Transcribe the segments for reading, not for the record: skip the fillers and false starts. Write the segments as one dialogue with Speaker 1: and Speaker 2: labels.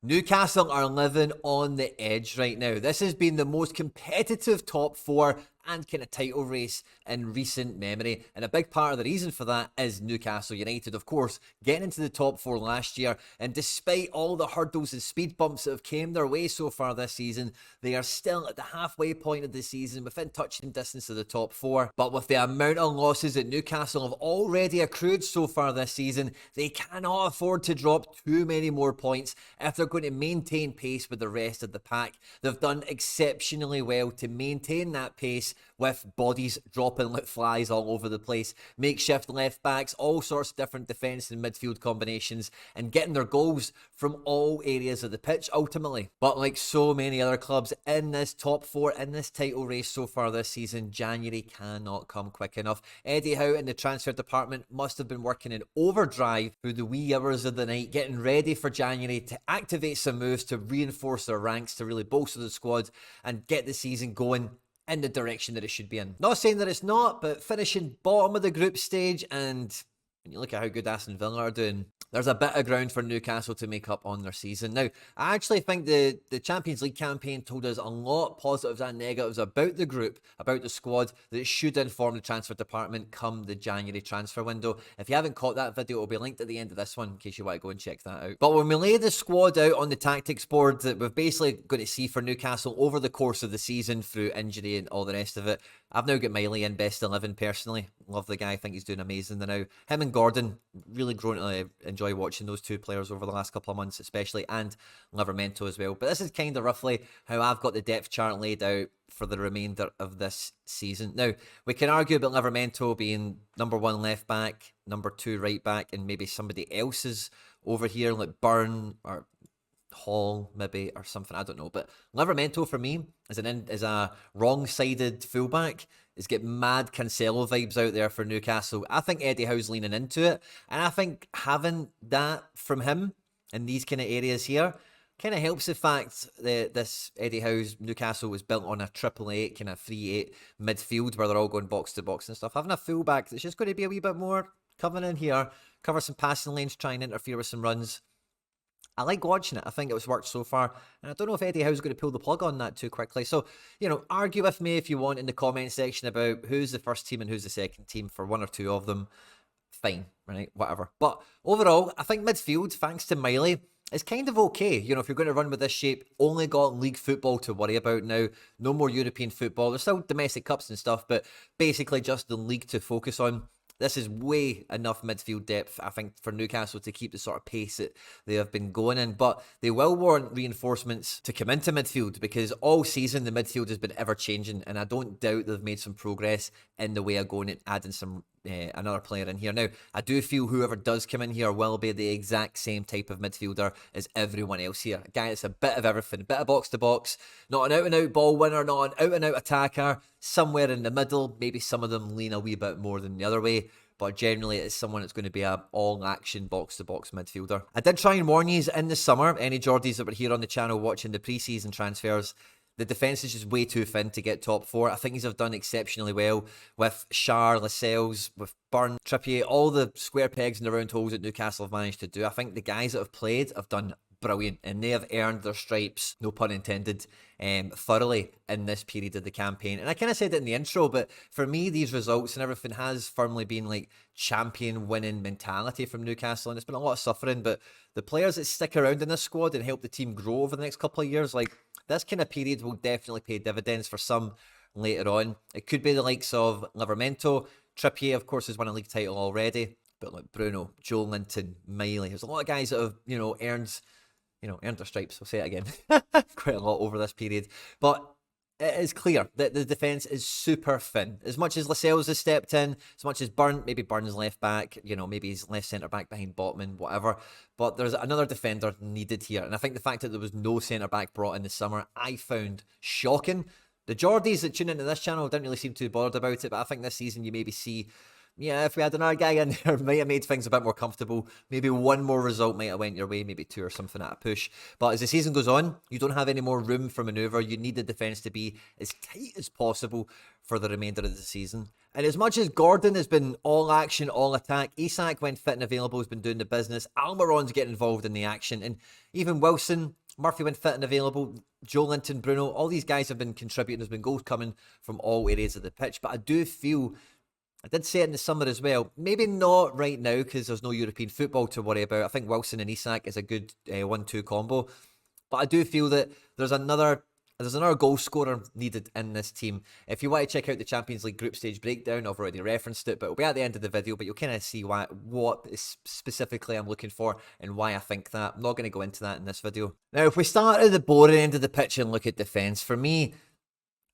Speaker 1: Newcastle are living on the edge right now. This has been the most competitive top four and kind of title race in recent memory. And a big part of the reason for that is Newcastle United, of course, getting into the top four last year. And despite all the hurdles and speed bumps that have came their way so far this season, they are still at the halfway point of the season, within touching distance of the top four. But with the amount of losses that Newcastle have already accrued so far this season, they cannot afford to drop too many more points if they're going to maintain pace with the rest of the pack. They've done exceptionally well to maintain that pace with bodies dropping like flies all over the place, makeshift left backs, all sorts of different defence and midfield combinations, and getting their goals from all areas of the pitch ultimately. But like so many other clubs in this top four, in this title race so far this season, January cannot come quick enough. Eddie Howe in the transfer department must have been working in overdrive through the wee hours of the night, getting ready for January to activate some moves to reinforce their ranks, to really bolster the squad and get the season going in the direction that it should be in. Not saying that it's not, but finishing bottom of the group stage, and when you look at how good Aston Villa are doing, there's a bit of ground for Newcastle to make up on their season. Now, I actually think the Champions League campaign told us a lot of positives and negatives about the group, about the squad, that it should inform the transfer department come the January transfer window. If you haven't caught that video, it'll be linked at the end of this one in case you want to go and check that out. But when we lay the squad out on the tactics board that we're basically going to see for Newcastle over the course of the season through injury and all the rest of it, I've now got Miley in best 11 personally. Love the guy. I think he's doing amazing now. Him and Gordon, really grown to enjoy watching those two players over the last couple of months especially, and Livermento as well. But this is kind of roughly how I've got the depth chart laid out for the remainder of this season. Now, we can argue about Livermento being number one left back, number two right back, and maybe somebody else's over here like Byrne or Hall maybe or something, I don't know. But Livermento for me is a wrong-sided fullback. Is get mad Cancelo vibes out there for Newcastle. I think Eddie Howe's leaning into it, and I think having that from him in these kind of areas here kind of helps the fact that this Eddie Howe's Newcastle was built on a 888 kind of 3-8 midfield where they're all going box to box and stuff. Having a fullback that's just going to be a wee bit more coming in here, cover some passing lanes, try and interfere with some runs. I like watching it. I think it's worked so far. And I don't know if Eddie Howe's going to pull the plug on that too quickly. So, argue with me if you want in the comment section about who's the first team and who's the second team for one or two of them. Fine, right? Whatever. But overall, I think midfield, thanks to Miley, is kind of okay. If you're going to run with this shape, only got league football to worry about now. No more European football. There's still domestic cups and stuff, but basically just the league to focus on. This is way enough midfield depth, I think, for Newcastle to keep the sort of pace that they have been going in. But they will warrant reinforcements to come into midfield because all season the midfield has been ever-changing, and I don't doubt they've made some progress in the way of going and adding some another player in here. Now, I do feel whoever does come in here will be the exact same type of midfielder as everyone else here. A guy that's a bit of everything, a bit of box-to-box, not an out-and-out ball winner, not an out-and-out attacker, somewhere in the middle. Maybe some of them lean a wee bit more than the other way, but generally it's someone that's going to be a all-action box-to-box midfielder. I did try and warn you in the summer, any Geordies that were here on the channel watching the pre-season transfers, the defence is just way too thin to get top four. I think he's have done exceptionally well with Schär, Lascelles, with Byrne, Trippier, all the square pegs and the round holes that Newcastle have managed to do. I think the guys that have played have done brilliant, and they have earned their stripes, no pun intended, thoroughly in this period of the campaign. And I kind of said it in the intro, but for me, these results and everything has firmly been like champion winning mentality from Newcastle, and it's been a lot of suffering, but the players that stick around in this squad and help the team grow over the next couple of years, like this kind of period will definitely pay dividends for some later on. It could be the likes of Livermento. Trippier, of course, has won a league title already, but like Bruno, Joe Linton, Miley, there's a lot of guys that have, earned their stripes. I'll say it again. Quite a lot over this period. But it is clear that the defence is super thin. As much as Lascelles has stepped in, as much as maybe Byrne's left back, maybe he's left centre-back behind Botman, whatever. But there's another defender needed here. And I think the fact that there was no centre-back brought in this summer, I found shocking. The Geordies that tune into this channel didn't really seem too bothered about it, but I think this season you maybe see Yeah, if we had another guy in there, might have made things a bit more comfortable. Maybe one more result might have went your way, maybe two or something at a push. But as the season goes on, you don't have any more room for manoeuvre. You need the defence to be as tight as possible for the remainder of the season. And as much as Gordon has been all action, all attack, Isak, when fit and available, has been doing the business. Almiron's getting involved in the action. And even Wilson, Murphy, when fit and available, Joe Linton, Bruno, all these guys have been contributing. There's been goals coming from all areas of the pitch. But I do feel, I did say it in the summer as well, maybe not right now because there's no European football to worry about. I think Wilson and Isak is a good 1-2 combo. But I do feel that there's another goal scorer needed in this team. If you want to check out the Champions League group stage breakdown, I've already referenced it, but it'll be at the end of the video, but you'll kind of see what specifically I'm looking for and why I think that. I'm not going to go into that in this video. Now, if we start at the boring end of the pitch and look at defence, for me,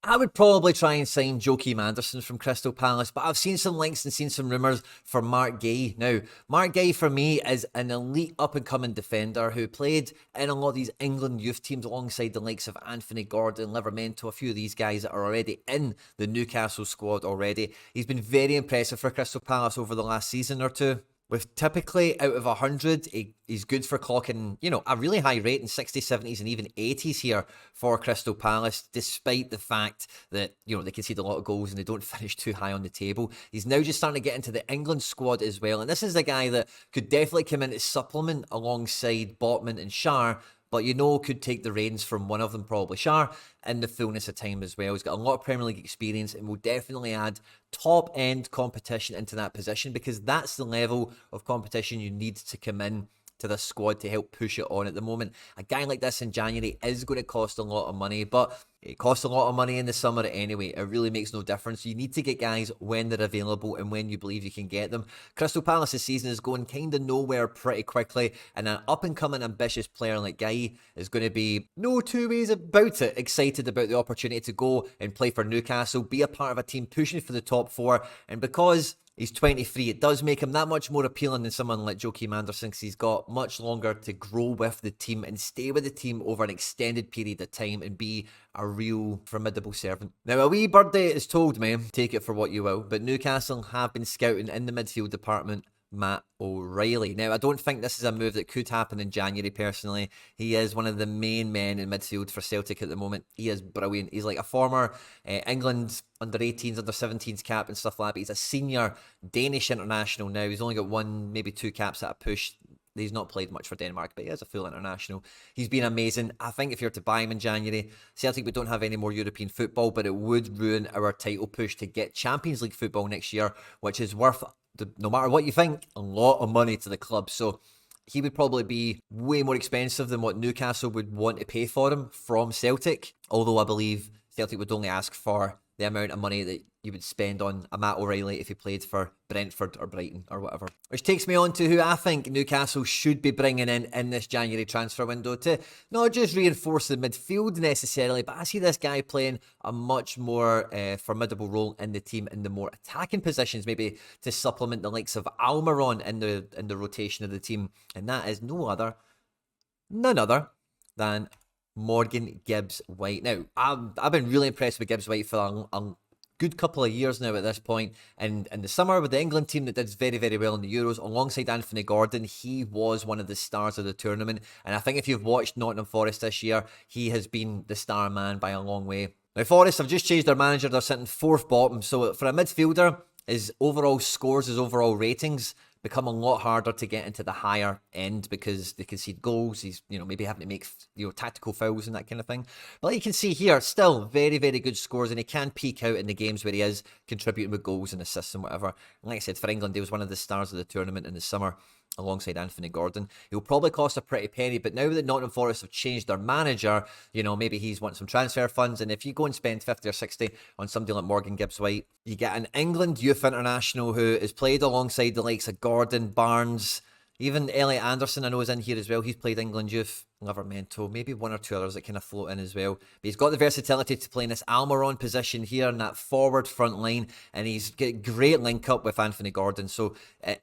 Speaker 1: I would probably try and sign Joachim Andersen from Crystal Palace, but I've seen some links and seen some rumours for Mark Gay. Now, Mark Gay for me is an elite up-and-coming defender who played in a lot of these England youth teams alongside the likes of Anthony Gordon, Livermento, a few of these guys that are already in the Newcastle squad already. He's been very impressive for Crystal Palace over the last season or two. With typically out of 100, he's good for clocking, a really high rate in 60s, 70s and even 80s here for Crystal Palace, despite the fact that, they concede a lot of goals and they don't finish too high on the table. He's now just starting to get into the England squad as well. And this is a guy that could definitely come in to supplement alongside Botman and Schär, but could take the reins from one of them, probably Schär, in the fullness of time as well. He's got a lot of Premier League experience and will definitely add top-end competition into that position because that's the level of competition you need to come in to this squad to help push it on at the moment. A guy like this in January is going to cost a lot of money, but it costs a lot of money in the summer anyway. It really makes no difference. You need to get guys when they're available and when you believe you can get them. Crystal Palace's season is going kind of nowhere pretty quickly, and an up-and-coming ambitious player like Guy is going to be no two ways about it excited about the opportunity to go and play for Newcastle, be a part of a team pushing for the top four, and because he's 23. It does make him that much more appealing than someone like Joachim Andersen because he's got much longer to grow with the team and stay with the team over an extended period of time and be a real formidable servant. Now, a wee birdie has told me, take it for what you will, but Newcastle have been scouting in the midfield department Matt O'Reilly. Now, I don't think this is a move that could happen in January, personally. He is one of the main men in midfield for Celtic at the moment. He is brilliant. He's like a former England under-18s, under-17s cap and stuff like that, but he's a senior Danish international now. He's only got one, maybe two caps at a push. He's not played much for Denmark, but he is a full international. He's been amazing. I think if you're to buy him in January, Celtic, we don't have any more European football, but it would ruin our title push to get Champions League football next year, which is worth, no matter what you think, a lot of money to the club. So he would probably be way more expensive than what Newcastle would want to pay for him from Celtic, although I believe Celtic would only ask for the amount of money that you would spend on a Matt O'Reilly if he played for Brentford or Brighton or whatever. Which takes me on to who I think Newcastle should be bringing in this January transfer window to not just reinforce the midfield necessarily, but I see this guy playing a much more formidable role in the team in the more attacking positions, maybe to supplement the likes of Almiron in the rotation of the team. And that is none other than Morgan Gibbs-White. Now, I've been really impressed with Gibbs-White for a good couple of years now at this point. And in the summer with the England team that did very, very well in the Euros, alongside Anthony Gordon, he was one of the stars of the tournament. And I think if you've watched Nottingham Forest this year, he has been the star man by a long way. Now, Forest have just changed their manager. They're sitting fourth bottom. So for a midfielder, his overall scores, his overall ratings become a lot harder to get into the higher end because they concede goals. He's, maybe having to make, tactical fouls and that kind of thing. But you can see here, still very, very good scores, and he can peak out in the games where he is contributing with goals and assists and whatever. And like I said, for England, he was one of the stars of the tournament in the summer alongside Anthony Gordon. He'll probably cost a pretty penny, but now that Nottingham Forest have changed their manager, maybe he's wanting some transfer funds, and if you go and spend 50 or 60 on somebody like Morgan Gibbs-White, you get an England youth international who is played alongside the likes of Gordon, Barnes, even Elliot Anderson I know is in here as well. He's played England youth, Livermento, maybe one or two others that kind of float in as well. But he's got the versatility to play in this Almiron position here in that forward front line, and he's got great link up with Anthony Gordon. So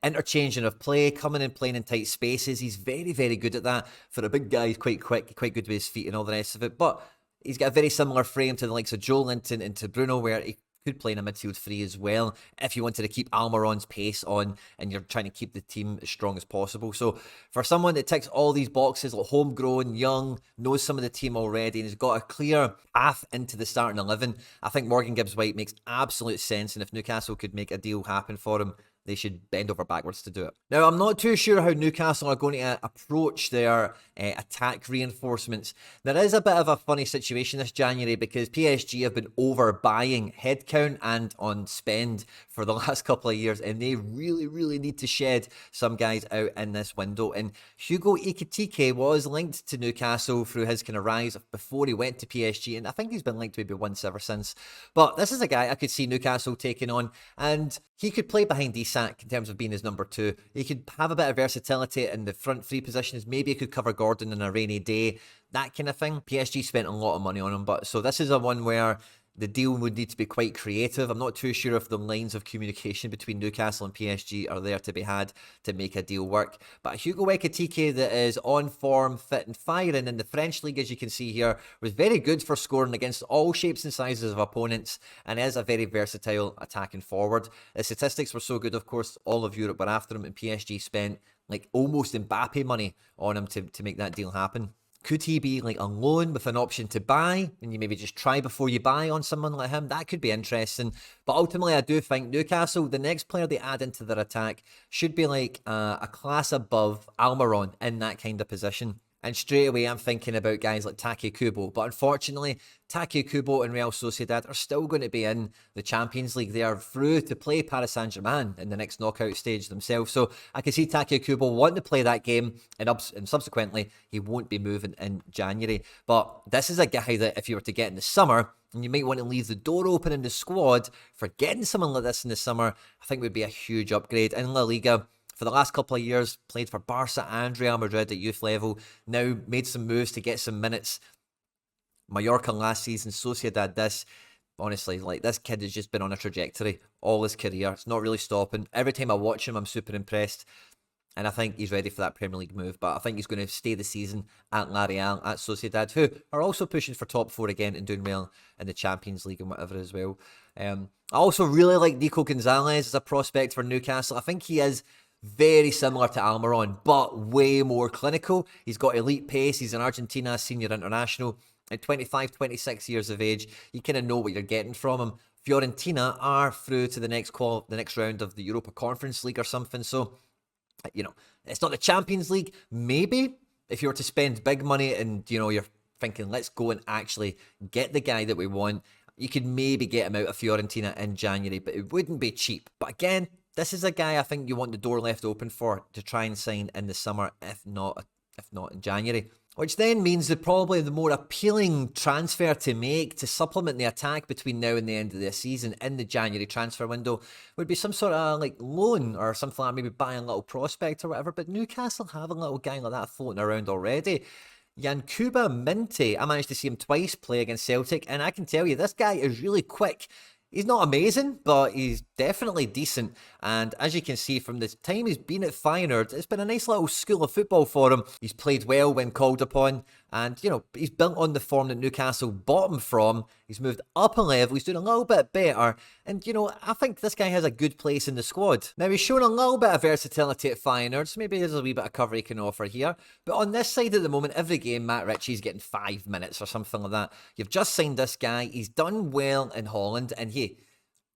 Speaker 1: interchanging of play, coming and playing in tight spaces, he's very, very good at that. For a big guy, he's quite quick, quite good with his feet and all the rest of it. But he's got a very similar frame to the likes of Joe Linton and to Bruno, where he could play in a midfield three as well if you wanted to keep Almiron's pace on and you're trying to keep the team as strong as possible. So for someone that ticks all these boxes, like homegrown, young, knows some of the team already, and has got a clear path into the starting 11, I think Morgan Gibbs-White makes absolute sense. And if Newcastle could make a deal happen for him, they should bend over backwards to do it. Now, I'm not too sure how Newcastle are going to approach their attack reinforcements. There is a bit of a funny situation this January because PSG have been overbuying headcount and on spend for the last couple of years, and they really, really need to shed some guys out in this window. And Hugo Ekitike was linked to Newcastle through his kind of rise before he went to PSG, and I think he's been linked maybe once ever since. But this is a guy I could see Newcastle taking on, and he could play behind Isak in terms of being his number 2. He could have a bit of versatility in the front 3 positions. Maybe he could cover Gordon on a rainy day, that kind of thing. PSG spent a lot of money on him, but so this is a one where the deal would need to be quite creative. I'm not too sure if the lines of communication between Newcastle and PSG are there to be had to make a deal work. But Hugo Ekitike that is on form, fit and firing in the French league, as you can see here, was very good for scoring against all shapes and sizes of opponents and is a very versatile attacking forward. The statistics were so good, of course, all of Europe were after him, and PSG spent like almost Mbappe money on him to make that deal happen. Could he be like a loan with an option to buy, and you maybe just try before you buy on someone like him? That could be interesting. But ultimately, I do think Newcastle, the next player they add into their attack, should be like a class above Almiron in that kind of position. And straight away, I'm thinking about guys like Take Kubo. But unfortunately, Take Kubo and Real Sociedad are still going to be in the Champions League. They are through to play Paris Saint-Germain in the next knockout stage themselves. So I can see Take Kubo wanting to play that game, and subsequently, he won't be moving in January. But this is a guy that if you were to get in the summer, and you might want to leave the door open in the squad for getting someone like this in the summer, I think would be a huge upgrade. In La Liga, for the last couple of years, played for Barca and Real Madrid at youth level. Now made some moves to get some minutes. Mallorca last season, Sociedad this. Honestly, like this kid has just been on a trajectory all his career. It's not really stopping. Every time I watch him, I'm super impressed. And I think he's ready for that Premier League move. But I think he's going to stay the season at La Real, at Sociedad, who are also pushing for top 4 again and doing well in the Champions League and whatever as well. I also really like Nico Gonzalez as a prospect for Newcastle. I think he is very similar to Almiron, but way more clinical. He's got elite pace. He's an Argentina senior international. At 25, 26 years of age, you kind of know what you're getting from him. Fiorentina are through to the next round of the Europa Conference League or something. So, you know, it's not the Champions League. Maybe if you were to spend big money and, you know, you're thinking, let's go and actually get the guy that we want, you could maybe get him out of Fiorentina in January, but it wouldn't be cheap. But again, this is a guy I think you want the door left open for to try and sign in the summer, if not in January. Which then means that probably the more appealing transfer to make to supplement the attack between now and the end of the season in the January transfer window would be some sort of like loan or something like that, maybe buying a little prospect or whatever. But Newcastle have a little guy like that floating around already. Yankuba Minte, I managed to see him twice play against Celtic, and I can tell you this guy is really quick. He's not amazing, but he's definitely decent. And as you can see from the time he's been at Feyenoord, it's been a nice little school of football for him. He's played well when called upon. And, you know, he's built on the form that Newcastle bought him from. He's moved up a level. He's doing a little bit better. And, you know, I think this guy has a good place in the squad. Now, he's shown a little bit of versatility at Feyenoord, so maybe there's a wee bit of cover he can offer here. But on this side at the moment, every game, Matt Ritchie's getting 5 minutes or something like that. You've just signed this guy. He's done well in Holland. And, hey,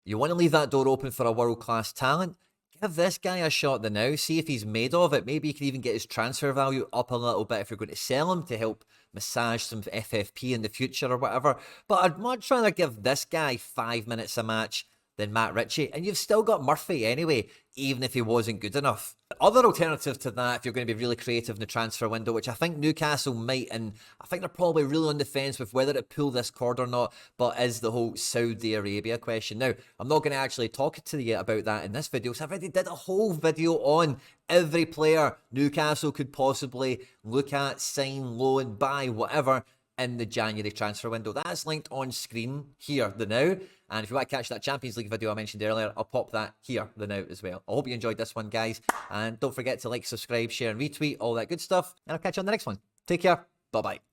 Speaker 1: you want to leave that door open for a world-class talent? Give this guy a shot now. See if he's made of it. Maybe you can even get his transfer value up a little bit if you're going to sell him to help massage some FFP in the future or whatever. But I'd much rather give this guy 5 minutes a match than Matt Ritchie. And you've still got Murphy anyway, even if he wasn't good enough. Other alternative to that, if you're going to be really creative in the transfer window, which I think Newcastle might, and I think they're probably really on the fence with whether to pull this cord or not, but is the whole Saudi Arabia question. Now, I'm not going to actually talk to you about that in this video, so I already did a whole video on every player Newcastle could possibly look at, sign, loan, buy, whatever, in the January transfer window. That's linked on screen here, the now. And if you want to catch that Champions League video I mentioned earlier, I'll pop that here, the now as well. I hope you enjoyed this one, guys. And don't forget to like, subscribe, share, and retweet, all that good stuff. And I'll catch you on the next one. Take care. Bye-bye.